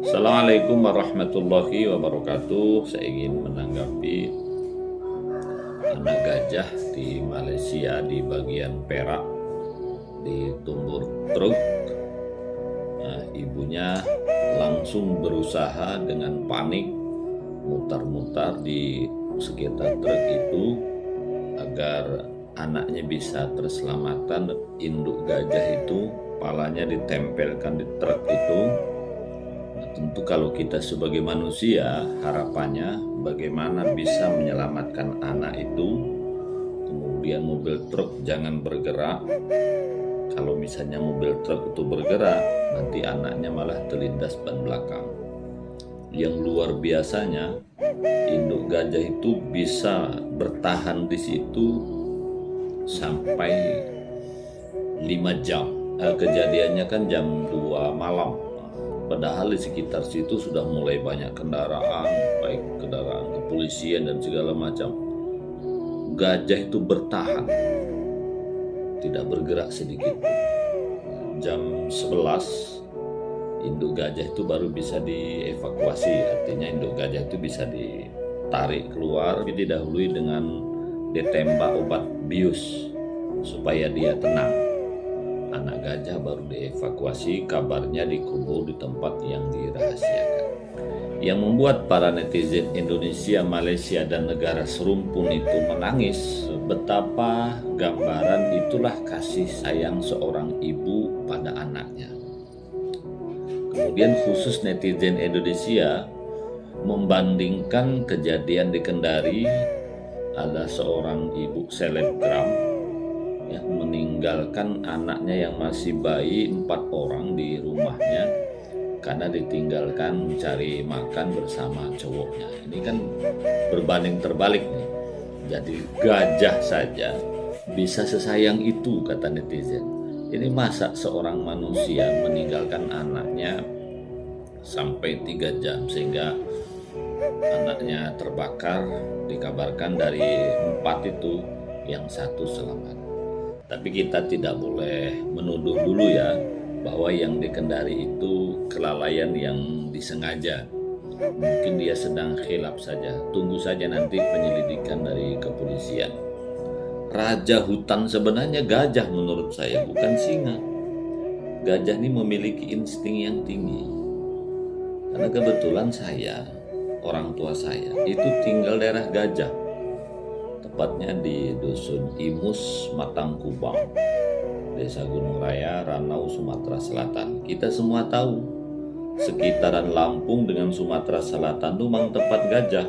Assalamualaikum warahmatullahi wabarakatuh. Saya ingin menanggapi anak gajah di Malaysia di bagian Perak ditumbur truk. Nah, ibunya langsung berusaha dengan panik mutar-mutar di sekitar truk itu agar anaknya bisa terselamatkan. Induk gajah itu kepalanya ditempelkan di truk itu. Tentu kalau kita sebagai manusia harapannya bagaimana bisa menyelamatkan anak itu. Kemudian mobil truk jangan bergerak. Kalau misalnya mobil truk itu bergerak, nanti anaknya malah terlindas ban belakang. Yang luar biasanya, induk gajah itu bisa bertahan di situ sampai 5 jam. Kejadiannya kan jam 2 malam. Padahal di sekitar situ sudah mulai banyak kendaraan, baik kendaraan kepolisian dan segala macam. Gajah itu bertahan, tidak bergerak sedikit. Jam 11, induk gajah itu baru bisa dievakuasi. Artinya induk gajah itu bisa ditarik keluar, didahului dengan ditembak obat bius supaya dia tenang. Anak gajah baru dievakuasi, kabarnya dikubur di tempat yang dirahasiakan. Yang membuat para netizen Indonesia, Malaysia, dan negara serumpun itu menangis, betapa gambaran itulah kasih sayang seorang ibu pada anaknya. Kemudian khusus netizen Indonesia membandingkan kejadian di Kendari, ada seorang ibu selebgram yang meninggalkan anaknya yang masih bayi 4 orang di rumahnya karena ditinggalkan mencari makan bersama cowoknya. Ini kan berbanding terbalik nih. Jadi gajah saja bisa sesayang itu, kata netizen. Ini masa seorang manusia meninggalkan anaknya sampai 3 jam sehingga anaknya terbakar. Dikabarkan dari 4 itu yang 1 selamat. Tapi kita tidak boleh menuduh dulu ya bahwa yang di Kendari itu kelalaian yang disengaja. Mungkin dia sedang khilaf saja. Tunggu saja nanti penyelidikan dari kepolisian. Raja hutan sebenarnya gajah menurut saya, bukan singa. Gajah ini memiliki insting yang tinggi. Karena kebetulan saya, orang tua saya, itu tinggal daerah Gajah. Tepatnya di Dusun Imus, Matangkubang, Desa Gunung Raya, Ranau, Sumatera Selatan. Kita semua tahu sekitaran Lampung dengan Sumatera Selatan itu memang tempat gajah.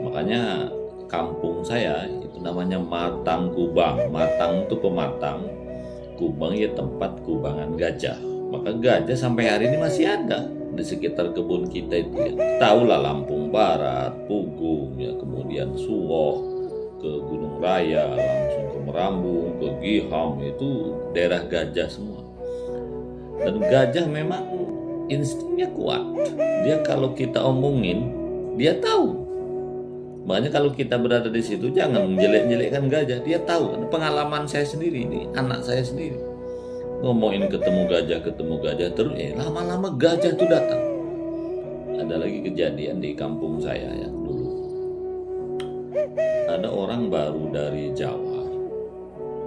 Makanya kampung saya itu namanya Matangkubang. Matang itu pematang, kubang ya tempat kubangan gajah. Maka gajah sampai hari ini masih ada di sekitar kebun kita itu ya. Tahulah Lampung Barat, Pugung ya, kemudian Suwoh, ke Gunung Raya, langsung ke Merambung, ke Giham, itu daerah gajah semua. Dan gajah memang instingnya kuat. Dia kalau kita omongin, dia tahu. Makanya kalau kita berada di situ jangan menjelek-jelekkan gajah. Dia tahu. Pengalaman saya sendiri, ini anak saya sendiri. Ngomongin ketemu gajah terus, lama-lama gajah itu datang. Ada lagi kejadian di kampung saya ya dulu. Ada orang baru dari Jawa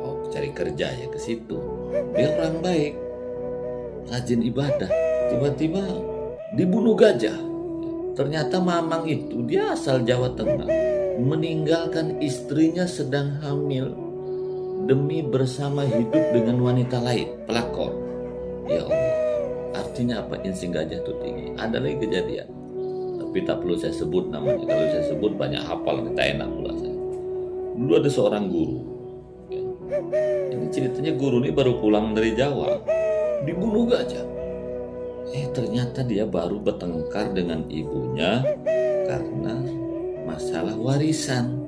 mau cari kerja ya ke situ. Dia orang baik, rajin ibadah. Tiba-tiba dibunuh gajah. Ternyata mamang itu dia asal Jawa Tengah, meninggalkan istrinya sedang hamil demi bersama hidup dengan wanita lain, pelakor. Ya Allah, artinya apa? Insting gajah itu tinggi. Ada lagi kejadian, tapi tak perlu saya sebut namanya. Kalau saya sebut banyak hafal, kita enak pula saya. Dulu ada seorang guru ya. Ini ceritanya guru ini baru pulang dari Jawa, dibunuh gajah. Ternyata dia baru bertengkar dengan ibunya karena masalah warisan.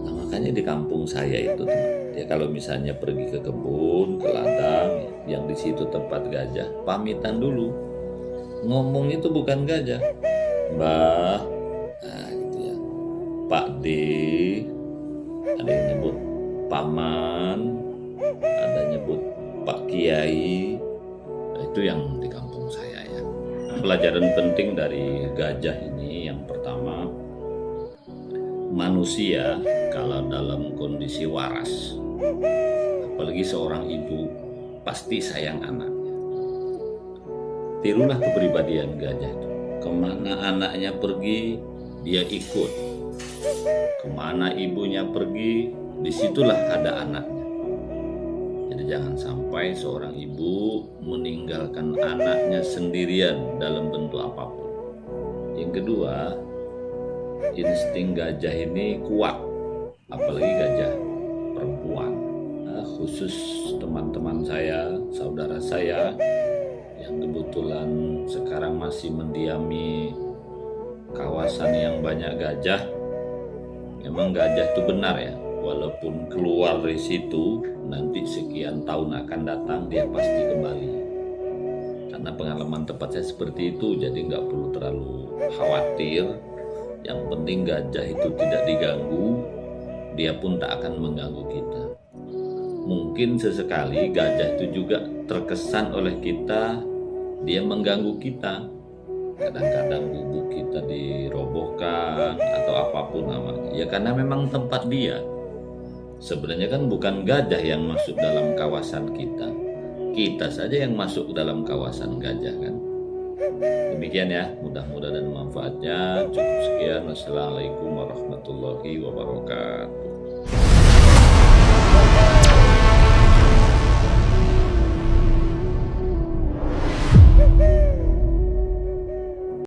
Nah, makanya di kampung saya itu ya, kalau misalnya pergi ke kebun, ke ladang yang di situ tempat gajah, pamitan dulu. Ngomong itu bukan gajah, Mbah, nah gitu ya, Pak D, ada yang nyebut paman, ada nyebut Pak Kiai. Nah, itu yang di kampung saya ya. pelajaran penting dari gajah ini. Yang pertama, manusia kalau dalam kondisi waras, apalagi seorang ibu, pasti sayang anaknya. Tirulah kepribadian gajah itu. Kemana anaknya pergi, dia ikut. Kemana ibunya pergi, disitulah ada anaknya. Jadi jangan sampai seorang ibu meninggalkan anaknya sendirian dalam bentuk apapun. Yang kedua, insting gajah ini kuat, apalagi gajah perempuan. Khusus teman-teman saya, saudara saya yang kebetulan sekarang masih mendiami kawasan yang banyak gajah. Memang gajah itu benar ya, walaupun keluar dari situ nanti sekian tahun akan datang dia pasti kembali. Karena pengalaman tepat saya seperti itu, jadi nggak perlu terlalu khawatir. Yang penting gajah itu tidak diganggu, dia pun tak akan mengganggu kita. Mungkin sesekali gajah itu juga terkesan oleh kita, dia mengganggu kita. Kadang-kadang gubuk kita dirobohkan atau apapun namanya. Ya karena memang tempat dia. Sebenarnya kan bukan gajah yang masuk dalam kawasan kita. Kita saja yang masuk dalam kawasan gajah kan. Demikian ya, mudah-mudahan manfaatnya. Cukup sekian. Wassalamualaikum warahmatullahi wabarakatuh.